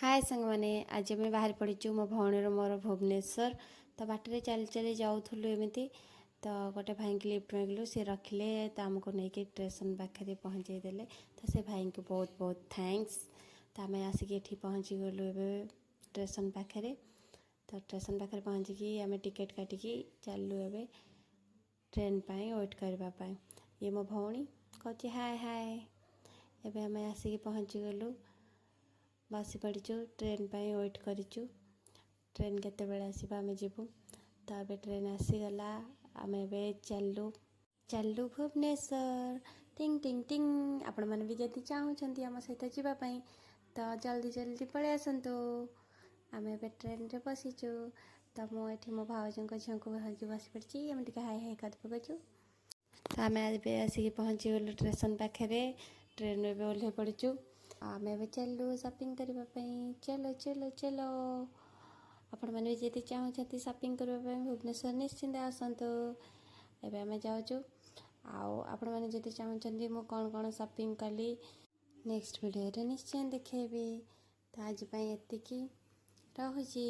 हाय सांग मैंने आज आम बाहर पड़ीचु मो भौणी मोर भुवनेश्वर तो बाटर चली चली जाऊलु एमती तो गोटे भाई की लिफ्ट मांगलु सी रखिले तो आमको लेकिन स्टेशन पाखे पहुँचे देले तो से भाई को बहुत बहुत थैंक्स। तो आम आसिक ये पहुँची गलु ए स्टेशन पाखे तो स्टेशन पाखे पहुँचिकी आम टिकेट काटिकी चलु ए ट्रेन पाई वेट करने ये मो भौणी कहे हाय हाय एवं आम आसिक पहुँची गलु बस पड़ीचु ट्रेन पाई वेट करिचु ट्रेन केतेबेले आसीबा आमे जीवु तो अब ट्रेन आसीगला आम ए चलु चलु भुवनेश्वर टिंग टिंग टिंग आपण मैंने भी जदि चाहूँगी आम सहित जावाई तो जल्दी जल्दी पलि आसतु आम ए ट्रेन रे बसीचु तो मुझे मो भाउज झील को धरिकी बस पड़ी आम टे हाई हाई कर पकड़ू तो आम आसिक पहुँची गलु स्टेशन पाखे ट्रेन में ओह्ल पड़ीचु आम ए चलु सपिंग करने चलो चलो चलो आपण मैंने भी जदि चाहूँगी सपिंग करने भुवनेश्वर निश्चिंत आसतु एवं आम जाऊँ आपण मैंने जदि चाहूँगी मु कौन कौन सपिंग कली नेक्स्ट वीडियो निश्चय देखेबी तो आज एतिकी रहुची।